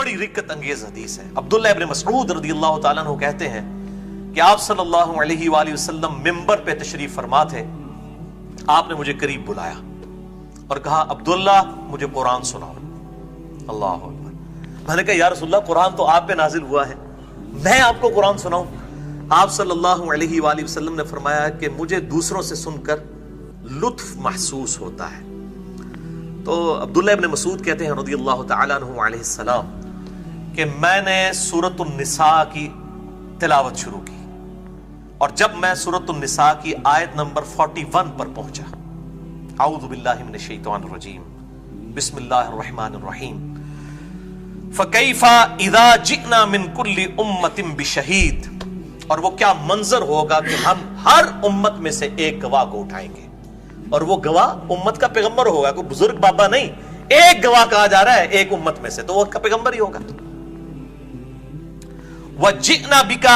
بڑی رکت انگیز حدیث ہے۔ عبداللہ ابن مسعود رضی اللہ تعالیٰ عنہ کہتے ہیں کہ آپ صلی اللہ علیہ وآلہ وسلم ممبر پہ تشریف فرما تھے، آپ نے مجھے قریب بلایا اور کہا عبداللہ مجھے قرآن سناؤ۔ اللہ اکبر۔ میں نے کہا یا رسول اللہ قرآن تو آپ پہ نازل ہوا ہے، میں آپ کو قرآن سناؤں؟ آپ صلی اللہ علیہ وآلہ وسلم نے فرمایا کہ مجھے دوسروں سے سن کر لطف محسوس ہوتا ہے۔ تو عبداللہ ابن مسعود کہتے ہیں رضی اللہ تعالیٰ عنہ علیہ السلام کہ میں نے سورۃ النساء کی تلاوت شروع کی، اور جب میں سورۃ النساء کی آیت نمبر 41 پر پہنچا، اعوذ باللہ من الشیطان الرجیم بسم اللہ الرحمن الرحیم فَكَيْفَ إِذَا جِئْنَا مِن كُلِّ أُمَّةٍ بِشَهِيدٍ، اور وہ کیا منظر ہوگا کہ ہم ہر امت میں سے ایک گواہ کو اٹھائیں گے، اور وہ گواہ امت کا پیغمبر ہوگا، کوئی بزرگ بابا نہیں، ایک گواہ کہا جا رہا ہے ایک امت میں سے، تو وہ کا پیغمبر ہی ہوگا۔ وَجِئْنَا بِكَ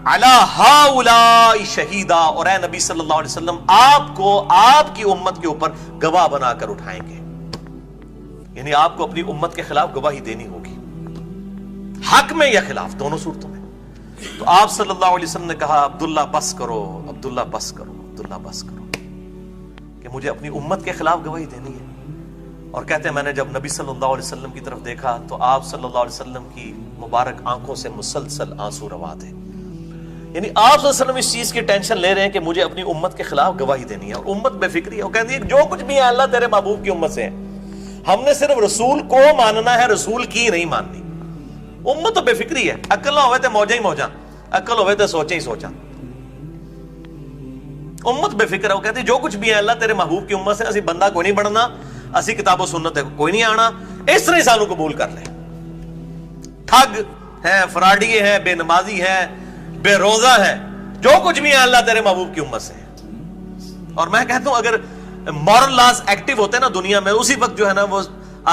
عَلَى هَؤُلَاءِ شَهِيدًا، اور اے نبی صلی اللہ علیہ وسلم آپ کو آپ کی امت کے اوپر گواہ بنا کر اٹھائیں گے، یعنی آپ کو اپنی امت کے خلاف گواہی دینی ہوگی، حق میں یا خلاف، دونوں صورتوں میں۔ تو آپ صلی اللہ علیہ وسلم نے کہا عبداللہ بس کرو، عبداللہ بس کرو، عبداللہ بس کرو، کہ مجھے اپنی امت کے خلاف گواہی دینی ہے۔ اور کہتے ہیں میں نے جب نبی صلی اللہ علیہ وسلم کی طرف دیکھا تو آپ صلی اللہ علیہ وسلم کی مبارک آنکھوں سے مسلسل آنسو روا تھے، یعنی آپ صلی اللہ علیہ وسلم اس چیز کی ٹینشن لے رہے ہیں کہ مجھے اپنی امت کے خلاف گواہی دینی ہے، اور امت بے فکری ہے، وہ کہتی ہے جو کچھ بھی ہے اللہ تیرے محبوب کی امت سے ہے، ہم نے صرف رسول کو ماننا ہے، رسول کی نہیں ماننی۔ امت تو بے فکری ہے، عقل نہ ہوئے تے موجہ ہی موجہ، عقل ہوئے تے سوچیں ہی سوچا۔ امت بے فکر ہے، وہ کہتے ہیں جو کچھ بھی ہے اللہ تیرے محبوب کی امت سے، اسی بندہ کوئی نہیں بننا، اسی کتاب و سنت ہے کوئی نہیں آنا، اس طرح سانو قبول کر لے۔ ٹھگ ہے، فراڈی ہے، بے نمازی ہے، بے روزہ ہے، جو کچھ بھی ہے اللہ تیرے محبوب کی امت سے ہے۔ اور میں کہتا ہوں اگر مورل لاز ایکٹیو ہوتے نا دنیا میں، اسی وقت جو ہے نا وہ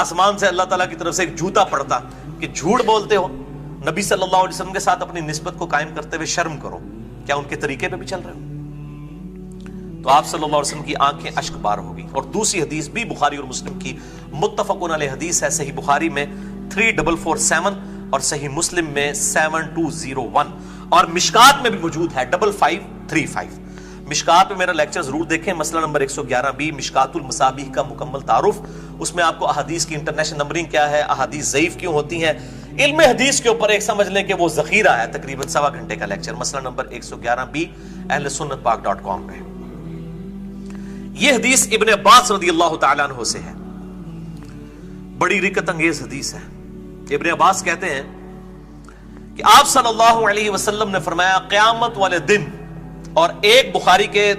آسمان سے اللہ تعالیٰ کی طرف سے ایک جوتا پڑتا کہ جھوٹ بولتے ہو، نبی صلی اللہ علیہ وسلم کے ساتھ اپنی نسبت کو قائم کرتے ہوئے شرم کرو، کیا ان کے طریقے پہ بھی چل رہے ہو؟ تو آپ صلی اللہ علیہ وسلم کی آنکھیں اشک بار ہوگی۔ اور دوسری حدیث بھی بخاری اور مسلم کی متفقن علیہ حدیث ہے، صحیح بخاری میں 3447 اور صحیح مسلم میں 7201، اور مشکات میں بھی موجود ہے 5535۔ مشکات میں میرا لیکچر ضرور دیکھیں، مسئلہ نمبر 111B مشکات المصابیح کا مکمل تعارف، اس میں آپ کو احادیث کی انٹرنیشنل نمبرنگ کیا ہے، احادیث ضعیف کیوں ہوتی ہیں، علم حدیث کے اوپر ایک سمجھ لیں کہ وہ ذخیرہ ہے، تقریباً 1.25 گھنٹے کا لیکچر، مسئلہ نمبر 111B ahlsunnatpak.com پہ۔ یہ حدیث ابن عباس رضی اللہ تعالیٰ عنہ سے ہے، بڑی رکت انگیز حدیث ہے۔ ابن عباس کہتے ہیں کہ آپ صلی اللہ علیہ وسلم نے فرمایا قیامت والے دن، اور ایک بخاری کے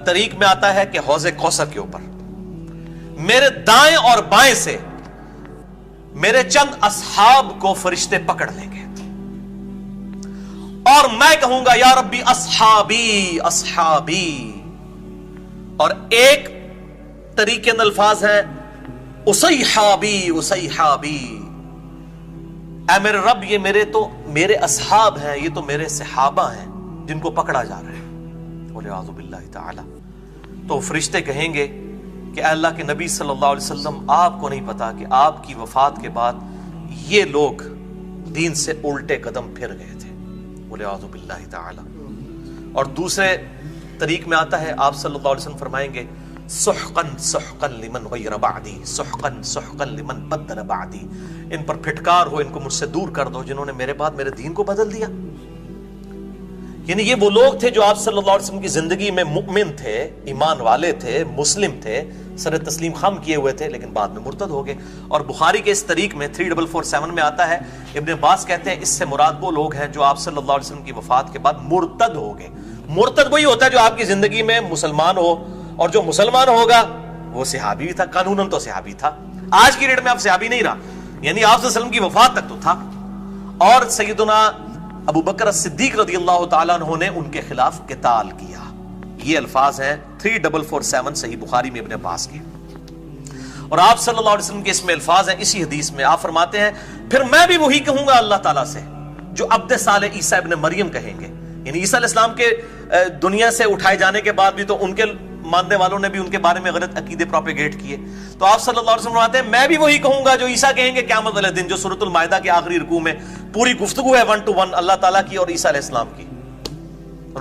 طریق میں آتا ہے کہ حوض کوثر کے اوپر میرے دائیں اور بائیں سے میرے چند اصحاب کو فرشتے پکڑ لیں گے، اور میں کہوں گا یا ربی اصحابی اصحابی، اور ایک طریقے اندر الفاظ ہیں اصیحابی اصیحابی، اے میرے رب یہ میرے اصحاب ہیں، یہ تو میرے صحابہ ہیں جن کو پکڑا جا رہا ہے، والعیاذ باللہ تعالی۔ تو فرشتے کہیں گے کہ اے اللہ کے نبی صلی اللہ علیہ وسلم آپ کو نہیں پتا کہ آپ کی وفات کے بعد یہ لوگ دین سے الٹے قدم پھر گئے تھے، والعیاذ باللہ تعالی۔ اور دوسرے طریق میں آتا ہے آپ صلی اللہ علیہ وسلم فرمائیں گے سحقن سحقن لمن غیر بعدی، سحقن سحقن لمن بدل بعدی، ان پر پھٹکار ہو، ان کو مجھ سے دور کر دو جنہوں نے میرے بعد میرے دین کو بدل دیا۔ یعنی یہ وہ لوگ تھے جو آپ صلی اللہ علیہ وسلم کی زندگی میں مؤمن تھے، ایمان والے تھے، مسلم تھے، سر تسلیم خم کیے ہوئے تھے، لیکن بعد میں مرتد ہو گئے۔ اور بخاری کے اس طریق میں 3447 میں آتا ہے، ابن عباس کہتے ہیں اس سے مراد وہ لوگ ہیں جو آپ صلی اللہ علیہ وسلم کی وفات کے بعد مرتد ہو گئے۔ مرتد وہی ہوتا ہے جو آپ کی زندگی میں مسلمان ہو، اور جو مسلمان ہوگا وہ صحابی بھی تھا، قانوناً تو صحابی تھا، آج کی ڈیٹ میں آپ صحابی نہیں رہا، یعنی آپ صلی اللہ علیہ وسلم کی وفات تک تو تھا۔ اور سیدنا ابو بکر صدیق رضی اللہ تعالیٰ عنہ نے ان کے خلاف قتال کیا، یہ الفاظ ہیں 3447 صحیح بخاری میں ابن عباس کے۔ اور آپ صلی اللہ علیہ وسلم کے اس میں الفاظ ہیں، اسی حدیث میں آپ فرماتے ہیں پھر میں بھی وہی کہوں گا اللہ تعالیٰ سے جو عبد صالح عیسیٰ ابن مریم کہیں گے، یعنی عیسیٰ علیہ السلام کے دنیا سے اٹھائے جانے کے بعد بھی تو ان کے ماننے والوں نے بھی ان کے بارے میں غلط عقیدے پروپیگیٹ کیے. تو آپ صلی اللہ علیہ وسلم فرماتے ہیں میں بھی وہی کہوں گا جو عیسیٰ کہیں گے قیامت والے دن, جو سورۃ المائدہ کے آخری رکوع میں پوری گفتگو ہے 1 to 1 اللہ تعالیٰ کی اور عیسیٰ علیہ السلام کی,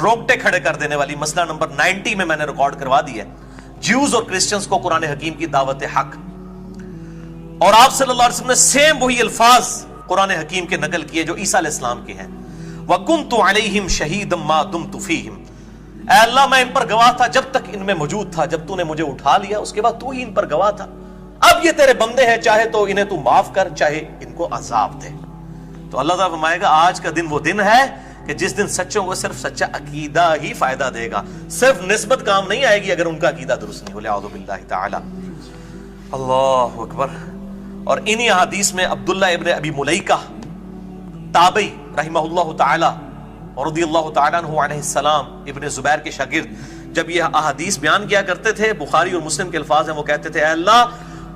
روکٹے کھڑے کر دینے والی. مسئلہ نمبر 90 میں نے ریکارڈ کروا دیا ہے, جیوز اور کرسچنز کو قرآن حکیم کی دعوت حق. اور آپ صلی اللہ علیہ وسلم نے سیم وہی الفاظ قرآن حکیم کے نقل کیے جو عیسیٰ علیہ السلام کے ہیں. وَكُنْتُ عَلَيْهِمْ شَهِيدًا مَا دُمْتُ فِيهِمْ, اے اللہ میں ان پر گواہ تھا جب تک ان میں موجود تھا, جب تو نے مجھے اٹھا لیا اس کے بعد تو ہی ان پر گواہ تھا. اب یہ تیرے بندے ہیں, چاہے تو انہیں تو معاف کر, چاہے ان کو عذاب دے. تو اللہ تعالیٰ فرمائے گا آج کا دن وہ دن ہے کہ جس دن سچوں کو صرف سچا عقیدہ ہی فائدہ دے گا, صرف نسبت کام نہیں آئے گی اگر ان کا عقیدہ درست نہیں ہو. اعوذ باللہ تعالی. اللہ اکبر. اور انہی احادیث میں عبداللہ ابن ابی ملیکہ تابعی رحمہ اللہ تعالی اور رضی اللہ تعالیٰ عنہ علیہ السلام, ابن زبیر کے شاگرد, جب یہ احادیث بیان کیا کرتے تھے, بخاری اور مسلم کے الفاظ ہیں, وہ کہتے تھے اے اللہ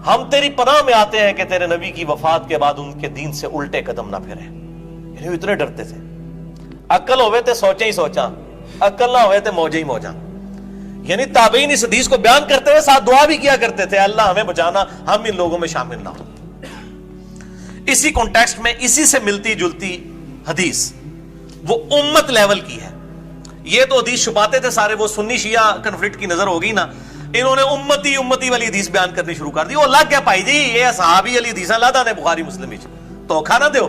ہم تیری پناہ میں آتے ہیں کہ تیرے نبی کی وفات کے بعد ان کے دین سے الٹے قدم نہ پھریں. یعنی وہ اتنے ڈرتے تھے. عقل ہوئے تھے سوچیں ہی سوچاں, عقل نہ ہوئے تھے موجیں ہی موجاں. یعنی تابعین اس حدیث کو بیان کرتے ہوئے ساتھ دعا بھی کیا کرتے تھے اللہ ہمیں بچانا, ہم ان لوگوں میں شامل نہ ہوں. اسی کانٹیکسٹ میں اسی سے ملتی جلتی حدیث وہ امت لیول کی ہے. یہ تو حدیث چھپاتے تھے سارے, وہ سنی شیعہ کنفلکٹ کی نظر ہوگی نا, انہوں نے امتی والی حدیث بیان کرنی شروع کر دی. وہ لگ گیا پائی جی یہ صحابی والی حدیث لادا نے بخاری مسلم وچ دھوکھا نہ دیو.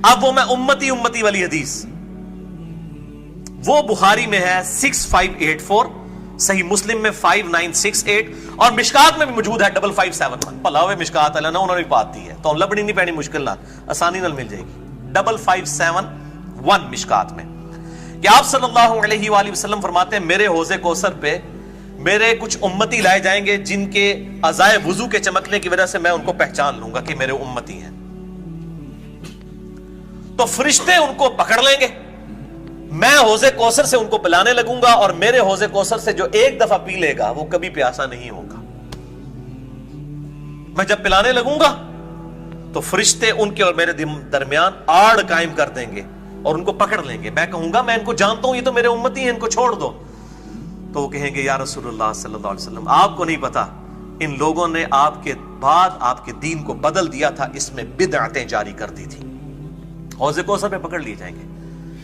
اب وہ میں امتی والی حدیث وہ بخاری میں ہے 6584, صحیح مسلم میں 5968 اور مشکات میں بھی موجود ہے 5571. بھلا ہوئے مشکات والا نا, انہوں نے بات دی ہے تو لبنی نہیں پینی مشکل نہ, آسانی نال مل جائے گی. 5571 مشکات میں کہ آپ صلی اللہ علیہ وآلہ وسلم فرماتے ہیں میرے حوض کوثر پہ میرے کچھ امتی لائے جائیں گے جن کے اعضائے وضو کے چمکنے کی وجہ سے میں ان کو پہچان لوں گا کہ میرے امتی ہیں. تو فرشتے ان کو پکڑ لیں گے, میں حوض کوثر سے ان کو پلانے لگوں گا, اور میرے حوض کوثر سے جو ایک دفعہ پی لے گا وہ کبھی پیاسا نہیں ہوگا. میں جب پلانے لگوں گا تو فرشتے ان کے اور میرے درمیان آڑ قائم کر دیں گے اور ان کو پکڑ لیں گے. میں کہوں گا میں ان کو جانتا ہوں, یہ تو میرے امتی ہیں, ان کو چھوڑ دو. تو وہ کہیں گے یا رسول اللہ صلی اللہ علیہ وسلم آپ کو نہیں پتا ان لوگوں نے آپ کے بعد آپ کے دین کو بدل دیا تھا, اس میں بدعتیں جاری کر دی تھی. حوض کوثر پہ پکڑ لیے جائیں گے.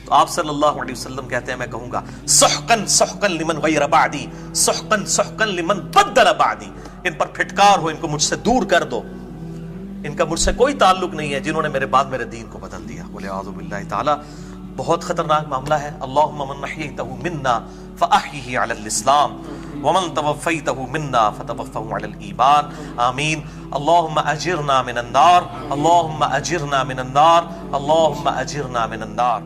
تو آپ صلی اللہ علیہ وسلم کہتے ہیں میں کہوں گا سحقن سحقن لمن غیر بعدی, سحقن سحقن لمن بدل بعدی, ان پر پھٹکار ہو, ان کو مجھ سے دور کر دو, ان کا مجھ سے کوئی تعلق نہیں ہے جنہوں نے میرے بعد میرے دین کو بدل دیا. بولے اعوذ باللہ تعالی. بہت خطرناک معاملہ ہے. اللہم من احییتہ منا فاحیہ علی الاسلام ومن توفیتہ منا فتوفہ علی الایمان. آمین. اللہم اجرنا من النار, اللہم اجرنا من النار, اللہم اجرنا من النار.